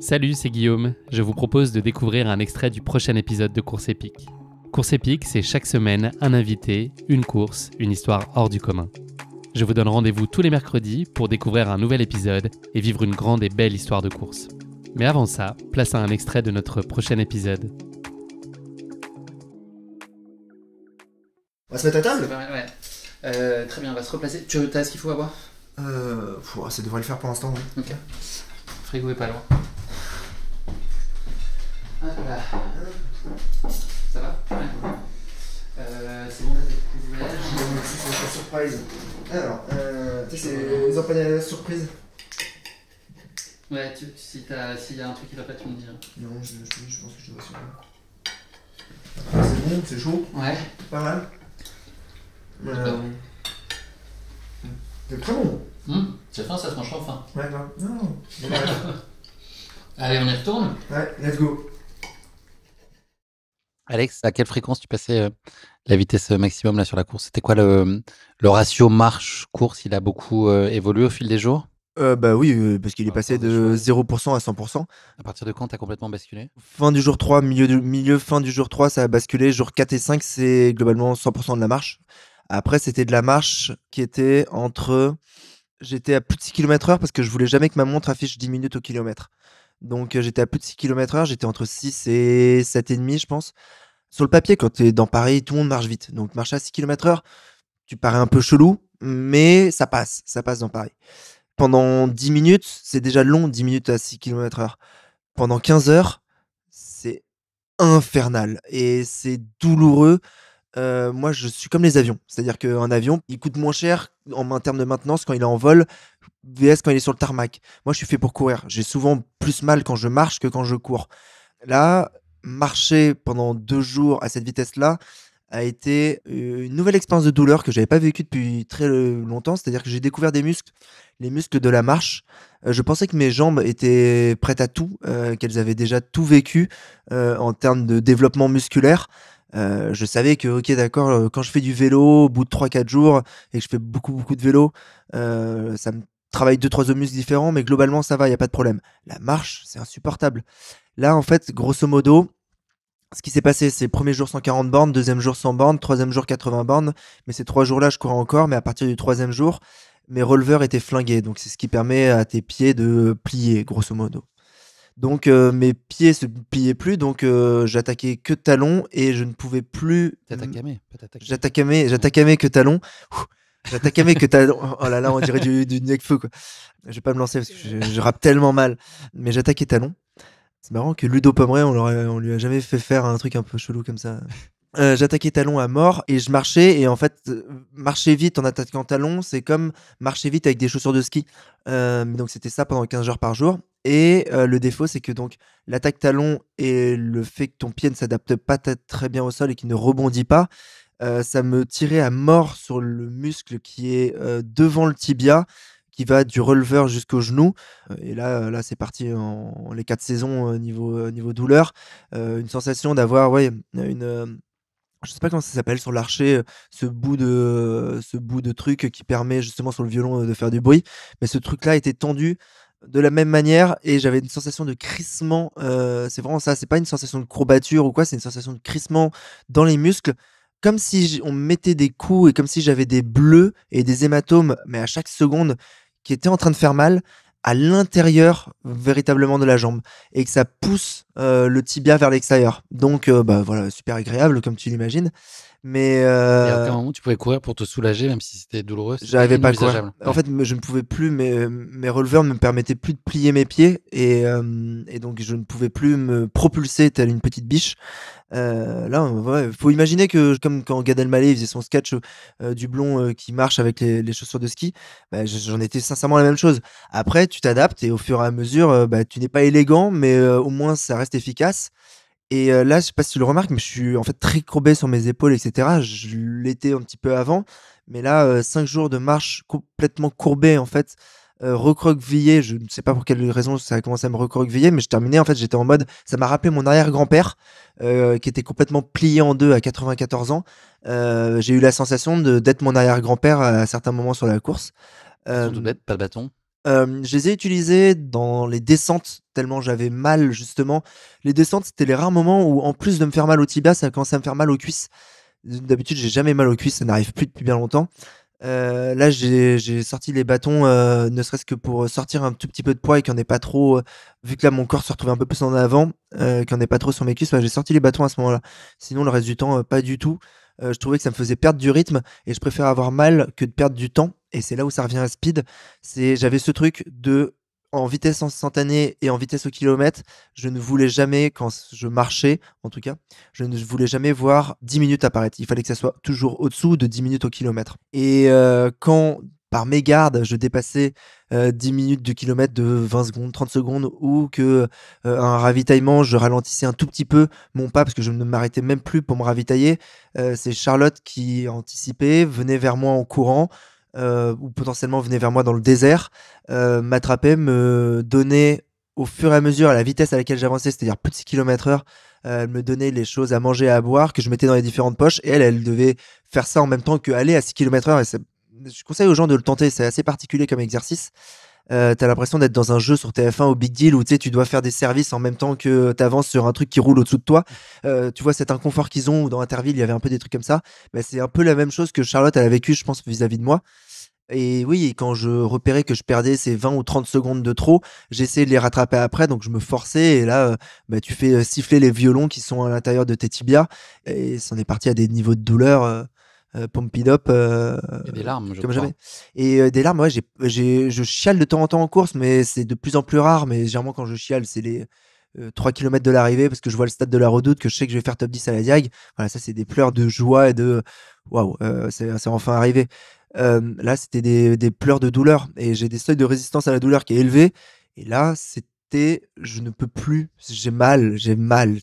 Salut, c'est Guillaume. Je vous propose de découvrir un extrait du prochain épisode de Course épique. Course épique, c'est chaque semaine un invité, une course, une histoire hors du commun. Je vous donne rendez-vous tous les mercredis pour découvrir un nouvel épisode et vivre une grande et belle histoire de course. Mais avant ça, place à un extrait de notre prochain épisode. On va se mettre à table? Très bien, on va se replacer. Tu as ce qu'il faut à boire? Ça devrait le faire pour l'instant, oui. Ok. Le frigo est pas loin. Hop là. Ça va? Ouais. C'est bon, t'as tes couverts? C'est la surprise. Alors, tu sais, c'est les empanadas surprise. Ouais, s'il y a un truc qui va pas, tu me dis. Non, je pense que je dois sur. C'est bon, c'est chaud. Ouais. Pas mal. C'est très bon. C'est fin, ça se mange sans faim. Ouais, grave. Non. Allez, on y retourne? Ouais, let's go. Alex, à quelle fréquence tu passais la vitesse maximum là sur la course? C'était quoi le ratio marche-course? Il a beaucoup évolué au fil des jours? Bah oui, parce qu'il est Par passé rapport de des 0% à 100%. À partir de quand tu as complètement basculé? Fin du jour 3, fin du jour 3, ça a basculé. Jour 4 et 5, c'est globalement 100% de la marche. Après, c'était de la marche qui était entre... J'étais à plus de 6 km/h parce que je voulais jamais que ma montre affiche 10 minutes au kilomètre. Donc j'étais à plus de 6 km/h, j'étais entre 6 et 7,5 je pense. Sur le papier, quand tu es dans Paris, tout le monde marche vite. Donc marcher à 6 km/h, tu parais un peu chelou, mais ça passe dans Paris. Pendant 10 minutes, c'est déjà long, 10 minutes à 6 km/h. Pendant 15 heures, c'est infernal et c'est douloureux. Moi, je suis comme les avions. C'est-à-dire qu'un avion, il coûte moins cher en termes de maintenance quand il est en vol, vs quand il est sur le tarmac. Moi, je suis fait pour courir. J'ai souvent plus mal quand je marche que quand je cours. Là, marcher pendant 2 jours à cette vitesse-là a été une nouvelle expérience de douleur que j'avais pas vécue depuis très longtemps. C'est-à-dire que j'ai découvert des muscles, les muscles de la marche. Je pensais que mes jambes étaient prêtes à tout, qu'elles avaient déjà tout vécu en termes de développement musculaire. Je savais que, ok, d'accord, quand je fais du vélo, au bout de 3-4 jours, et que je fais beaucoup de vélo, ça me travaille 2-3 muscles différents, mais globalement, ça va, il n'y a pas de problème. La marche, c'est insupportable. Là, en fait, grosso modo, ce qui s'est passé, c'est premier jour 140 bornes, deuxième jour 100 bornes, troisième jour 80 bornes, mais ces 3 jours-là, je courais encore, mais à partir du troisième jour, mes releveurs étaient flingués, donc c'est ce qui permet à tes pieds de plier, grosso modo. Donc mes pieds se pliaient plus, donc j'attaquais que talons et je ne pouvais plus. T'attaquais, pas t'attaquer. J'attaquais que talons. J'attaquais que talons. Oh là là, on dirait du Necfeu quoi. Je vais pas me lancer parce que je rappe tellement mal. Mais j'attaquais talons. C'est marrant que Ludo Pomeray, on lui a jamais fait faire un truc un peu chelou comme ça. J'attaquais talons à mort et je marchais et en fait marcher vite en attaquant talons c'est comme marcher vite avec des chaussures de ski. Donc c'était ça pendant 15 heures par jour et le défaut c'est que donc l'attaque talon et le fait que ton pied ne s'adapte pas très bien au sol et qu'il ne rebondit pas, ça me tirait à mort sur le muscle qui est devant le tibia qui va du releveur jusqu'au genou et là c'est parti en les 4 saisons niveau douleur, une sensation d'avoir une je sais pas comment ça s'appelle sur l'archer, ce bout de truc qui permet justement sur le violon de faire du bruit. Mais ce truc-là était tendu de la même manière et j'avais une sensation de crissement. C'est vraiment ça, c'est pas une sensation de courbature ou quoi, c'est une sensation de crissement dans les muscles. Comme si on me mettait des coups et comme si j'avais des bleus et des hématomes, mais à chaque seconde, qui étaient en train de faire mal à l'intérieur véritablement de la jambe et que ça pousse le tibia vers l'extérieur. Donc bah voilà, super agréable comme tu l'imagines. Mais Et à aucun moment tu pouvais courir pour te soulager, même si c'était douloureux. j'arrivais pas à courir. Inenvisageable. En fait, je ne pouvais plus, mes releveurs ne me permettaient plus de plier mes pieds et donc je ne pouvais plus me propulser telle une petite biche. Là, ouais, faut imaginer que comme quand Gad Elmaleh faisait son sketch du blond qui marche avec les chaussures de ski, bah, j'en étais sincèrement la même chose. Après, tu t'adaptes et au fur et à mesure, bah, tu n'es pas élégant, mais au moins ça reste efficace. Et là, je sais pas si tu le remarques, mais je suis en fait très courbé sur mes épaules, etc. Je l'étais un petit peu avant, mais là, 5 jours de marche complètement courbé, en fait, recroquevillé. Je ne sais pas pour quelle raison ça a commencé à me recroqueviller, mais je terminais, en fait, j'étais en mode, ça m'a rappelé mon arrière-grand-père, qui était complètement plié en deux à 94 ans. J'ai eu la sensation d'être mon arrière-grand-père à certains moments sur la course. Surtout bête, pas de bâton. Je les ai utilisés dans les descentes, tellement j'avais mal justement. Les descentes, c'était les rares moments où en plus de me faire mal au tibia, ça commençait à me faire mal aux cuisses. D'habitude, j'ai jamais mal aux cuisses, ça n'arrive plus depuis bien longtemps. Là, j'ai sorti les bâtons, ne serait-ce que pour sortir un tout petit peu de poids et qu'il y en ait pas trop, vu que là mon corps se retrouvait un peu plus en avant, qu'il y en ait pas trop sur mes cuisses, j'ai sorti les bâtons à ce moment-là. Sinon, le reste du temps, pas du tout. Je trouvais que ça me faisait perdre du rythme et je préfère avoir mal que de perdre du temps. Et c'est là où ça revient à speed. J'avais ce truc de en vitesse instantanée et en vitesse au kilomètre, je ne voulais jamais, quand je marchais, en tout cas, je ne voulais jamais voir 10 minutes apparaître. Il fallait que ça soit toujours au-dessous de 10 minutes au kilomètre. Et quand, par mégarde, je dépassais 10 minutes du kilomètre de 20 secondes, 30 secondes, ou que un ravitaillement, je ralentissais un tout petit peu mon pas, parce que je ne m'arrêtais même plus pour me ravitailler, c'est Charlotte qui anticipait, venait vers moi en courant, ou potentiellement venait vers moi dans le désert, m'attrapait, me donnait au fur et à mesure à la vitesse à laquelle j'avançais, c'est-à-dire plus de 6 km/h, elle me donnait les choses à manger et à boire que je mettais dans les différentes poches et elle devait faire ça en même temps qu'aller à 6 km/h. Et je conseille aux gens de le tenter, c'est assez particulier comme exercice. T'as l'impression d'être dans un jeu sur TF1 au Big Deal où tu dois faire des services en même temps que t'avances sur un truc qui roule au-dessous de toi. Tu vois cet inconfort qu'ils ont, ou dans Interville il y avait un peu des trucs comme ça. Bah, c'est un peu la même chose que Charlotte elle a vécu, je pense, vis-à-vis de moi. Et oui, et quand je repérais que je perdais ces 20 ou 30 secondes de trop, j'essayais de les rattraper après, donc je me forçais. Et là, tu fais siffler les violons qui sont à l'intérieur de tes tibias, et c'en est parti à des niveaux de douleur pump it up, Et des larmes, je comme crois. jamais. Et des larmes, ouais, je chiale de temps en temps en course, mais c'est de plus en plus rare. Mais généralement, quand je chiale, c'est les 3 km de l'arrivée, parce que je vois le stade de la Redoute, que je sais que je vais faire top 10 à la Diag. Voilà, ça, c'est des pleurs de joie et de waouh, c'est enfin arrivé. Là, c'était des pleurs de douleur, et j'ai des seuils de résistance à la douleur qui est élevé. Et là, c'était je ne peux plus, j'ai mal, j'ai mal.